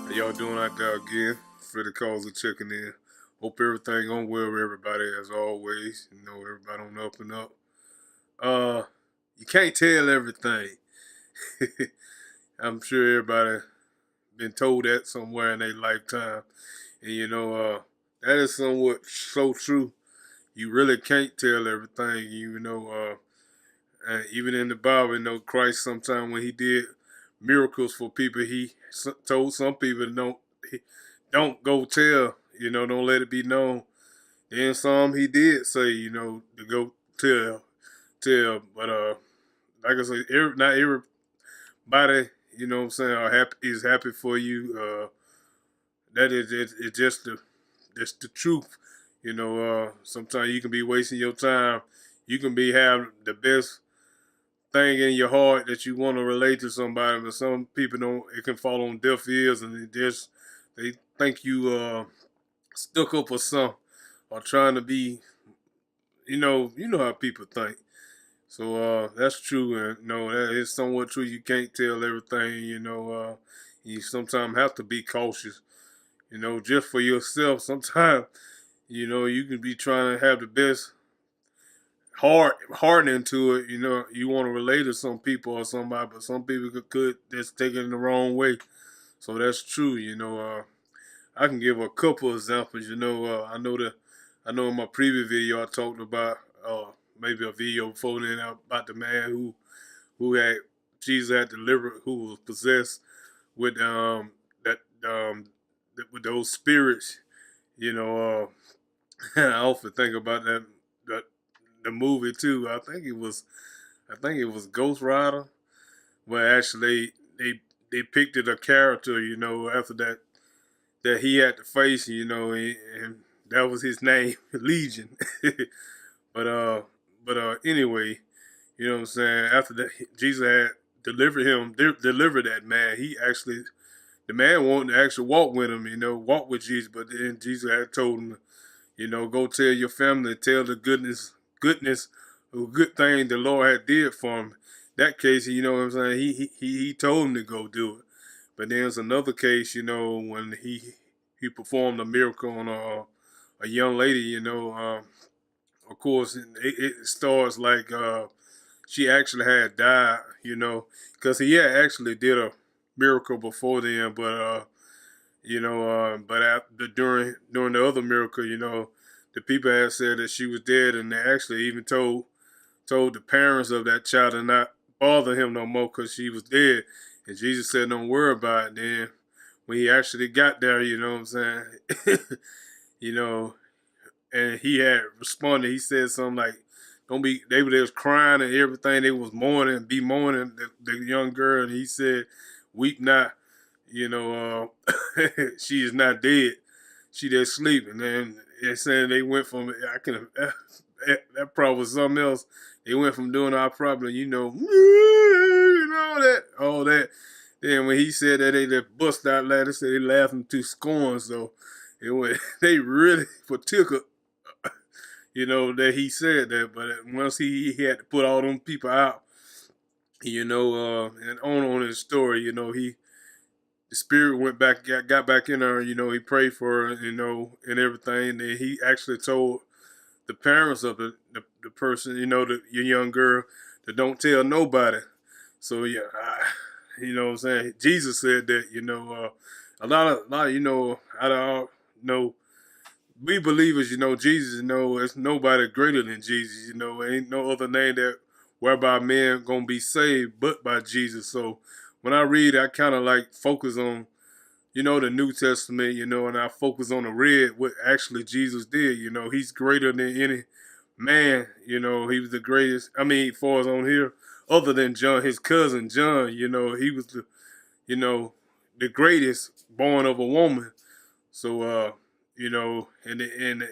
How y'all doing out there again? Freddie calls are checking in. Hope everything going well with everybody as always. You know, everybody on the up and up. Uh, you can't tell everything. I'm sure everybody been told that somewhere in their lifetime. And that is somewhat so true. You really can't tell everything. Even in the Bible, Christ sometime when he did miracles for people, he told some people don't go tell, don't let it be known. Then some he did say, to go tell. But like I said, not everybody, what I'm saying, is happy for you. That is it's just the truth. Sometimes you can be wasting your time. You can be having the best thing in your heart that you want to relate to somebody, but some people don't. It can fall on deaf ears, and they think you stuck up or something, or trying to be. You know how people think. So that's true, and that is somewhat true. You can't tell everything. You sometimes have to be cautious. Just for yourself. Sometimes you can be trying to have the best hard into it. You want to relate to some people or somebody, but some people could just take it in the wrong way. So that's true. I can give a couple examples. I know in my previous video I talked about maybe a video before then about the man who had Jesus had delivered, who was possessed with that with those spirits. You know, I often think about that the movie too. I think it was Ghost Rider, where actually they picked it a character, after that he had to face, and that was his name, Legion. but anyway, you know what I'm saying. After that, Jesus had delivered that man. The man wanted to actually walk with him, walk with Jesus, but then Jesus had told him, go tell your family, tell the goodness, of good thing the Lord had did for him. That case, you know what I'm saying. He told him to go do it. But then there's another case, when he performed a miracle on a young lady. Of course, it starts like she actually had died. Because he had actually did a miracle before then, but after during the other miracle, the people had said that she was dead, and they actually even told the parents of that child to not bother him no more because she was dead. And Jesus said, "Don't worry about it." Then when he actually got there, you know what I'm saying, you know, and he had responded. He said something like, "Don't be." They were just crying and everything. They was mourning the young girl. And he said, "Weep not." She is not dead. She just sleeping. And they're saying they went from that probably was something else. They went from doing our problem, all that. Then when he said that, they just bust out laughing. They said they laughing to scorn. So it went. They really partook, that he said that. But once he had to put all them people out, and on his story, the spirit went back, got back in her. He prayed for her, and everything. And then he actually told the parents of the person, your young girl, that don't tell nobody. So yeah, what I'm saying. Jesus said that, a lot, out of all, we believers, Jesus, it's nobody greater than Jesus. Ain't no other name that whereby men gonna be saved but by Jesus. So when I read, I kind of like focus on the New Testament, and I focus on the red, what actually Jesus did. He's greater than any man. He was the greatest. I mean, far as on here, other than John, his cousin John, he was you know, the greatest born of a woman. So, in the end,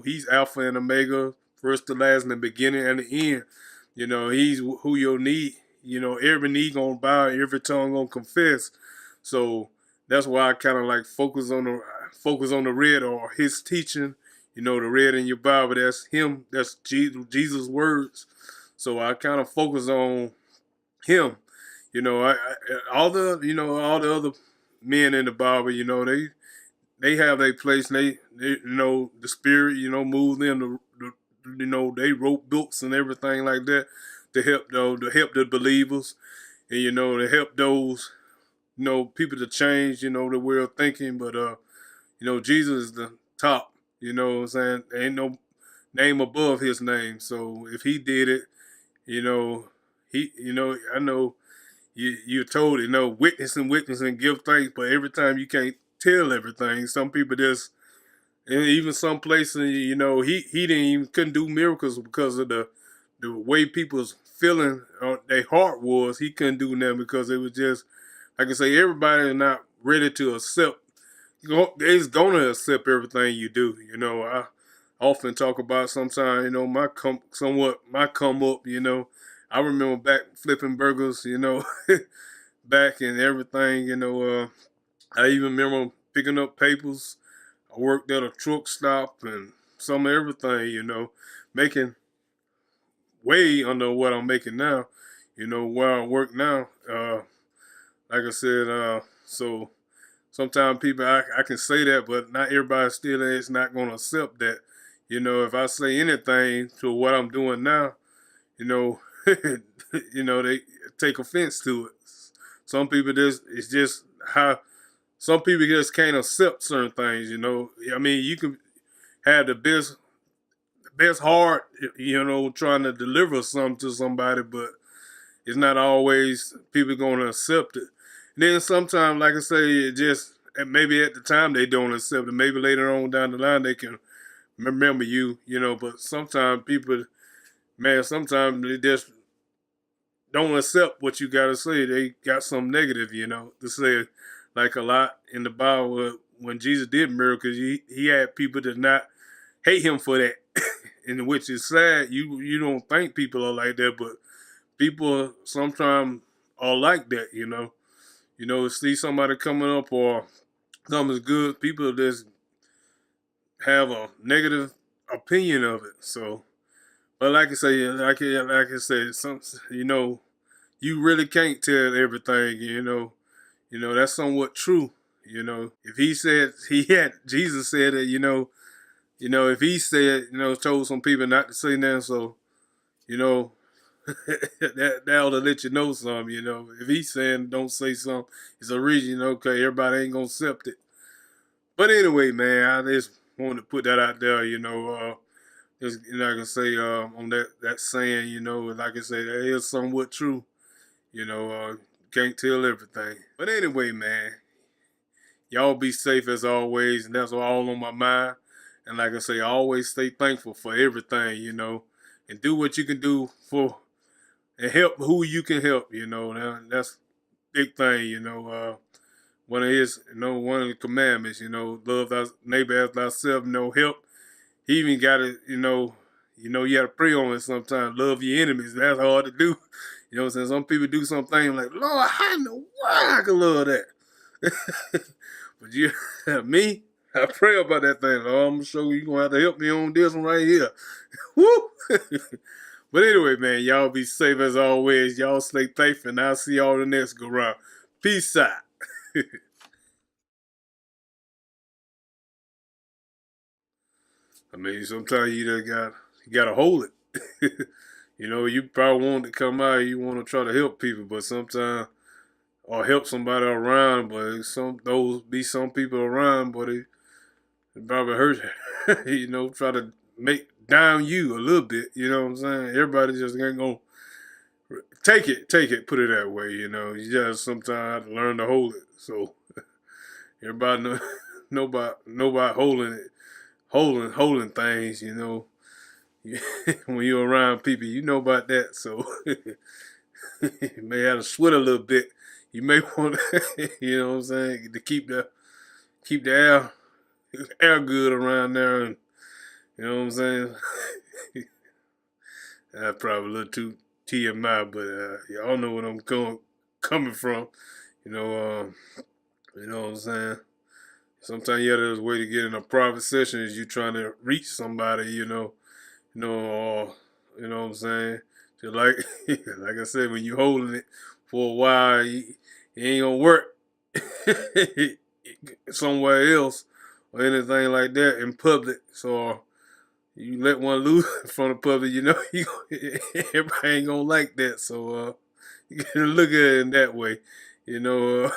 he's Alpha and Omega, first to last, and the beginning and the end. He's who you'll need. Every knee gonna bow, every tongue gonna confess. So that's why I kind of like focus on the red or his teaching. The red in your Bible, that's him. That's Jesus' words. So I kind of focus on him. You know, all the all the other men in the Bible, they have their place. And they the Spirit moved them they wrote books and everything like that to help the believers and to help those people to change the way of thinking. But Jesus is the top. You know what I'm saying? There ain't no name above his name. So if he did it, you know, I know you're told, witness and give thanks, but every time you can't tell everything. Some people just, and even some places, he didn't even couldn't do miracles because of the way people's feeling, their heart was. He couldn't do nothing because it was just, like I say, everybody is not ready to accept. They's gonna accept everything you do. I often talk about sometimes, my come up. I remember back flipping burgers. Back and everything. I even remember picking up papers. I worked at a truck stop and some of everything. Making way under what I'm making now. Where I work now. Like I said, so sometimes people, I can say that, but not everybody still is not going to accept that. If I say anything to what I'm doing now, you know, they take offense to it. Some people it's just how some people just can't accept certain things. I mean, you can have the best heart, trying to deliver something to somebody, but it's not always people going to accept it. And then sometimes, like I say, it just maybe at the time they don't accept it. Maybe later on down the line they can remember you, But sometimes people, man, sometimes they just don't accept what you got to say. They got something negative, to say. Like a lot in the Bible, when Jesus did miracles, he had people that not hate him for that, and which is sad. You don't think people are like that, but people sometimes are like that, see somebody coming up or something's good, people just have a negative opinion of it. So, but like I said, you really can't tell everything. That's somewhat true. If he said Jesus said that, if he said, told some people not to say nothing, so you know, that ought to let you know something. If he's saying don't say something, it's a reason. Okay, everybody ain't gonna accept it. But anyway, man, I just wanted to put that out there. Just like I say, on that saying, like I say, that is somewhat true. Can't tell everything. But anyway, man, y'all be safe as always, and that's all on my mind. And like I say, always stay thankful for everything, and do what you can do for and help who you can help. That's big thing. One of his, one of the commandments. Love thy neighbor as thyself. Help. He even got it. You got to pray on it sometimes. Love your enemies. That's hard to do. You know what I'm saying? Some people do something like, Lord, how in the world I can love that? But me, I pray about that thing. Lord, I'm going to show you going to have to help me on this one right here. Woo! But anyway, man, y'all be safe as always. Y'all stay safe, and I'll see y'all the next go round. Peace out. I mean, sometimes you gotta hold it. You probably want to come out, you want to try to help people, but sometimes or help somebody around, but some people around, but it probably hurt. Try to make down you a little bit. You know what I'm saying? Everybody just ain't gonna take it. Put it that way. You just sometimes have to learn to hold it. So everybody know, nobody holding things. When you're around people, you know about that. So you may have to sweat a little bit. You may want, you know what I'm saying, to keep the air good around there, and you know what I'm saying. That's probably a little too TMI, but y'all know what I'm coming from. You know, you know what I'm saying. Sometimes there's a way to get in a private session is you trying to reach somebody, or you know what I'm saying. Just like like I said, when you holding it, for a while, it ain't gonna work somewhere else or anything like that in public. So you let one loose in front of public, you know, everybody ain't gonna like that. So you gotta look at it in that way, you know.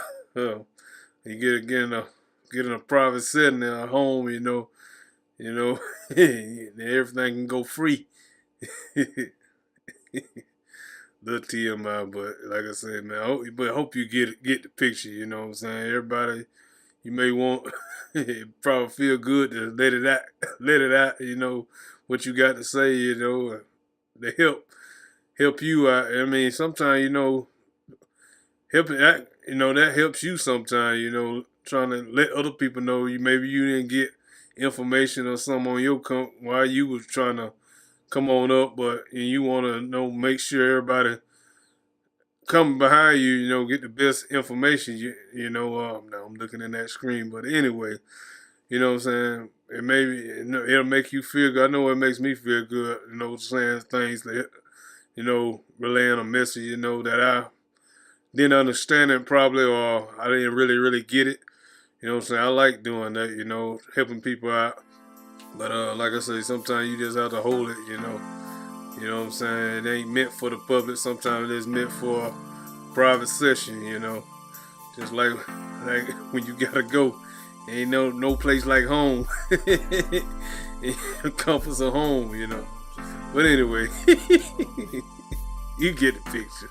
You get in a private setting at home, you know, everything can go free. Little TMI, but like I said, man, I hope you get the picture. You know what I'm saying? Everybody, you may want, it probably feel good to let it out, let it out. You know what you got to say. You know, to help you out. I mean, sometimes helping out, that helps you sometimes. Trying to let other people know maybe you didn't get information or something on your while you was trying to come on up, but and you want to make sure everybody coming behind you, get the best information. Now I'm looking in that screen, but anyway, you know what I'm saying. It maybe it'll make you feel good. I know it makes me feel good. Saying things that relaying a message. That I didn't understand it probably, or I didn't really get it. You know what I'm saying. I like doing that. Helping people out. But like I say, sometimes you just have to hold it. You know what I'm saying? It ain't meant for the public. Sometimes it's meant for a private session, Just like when you gotta go. Ain't no place like home. Comforts of home, But anyway, you get the picture.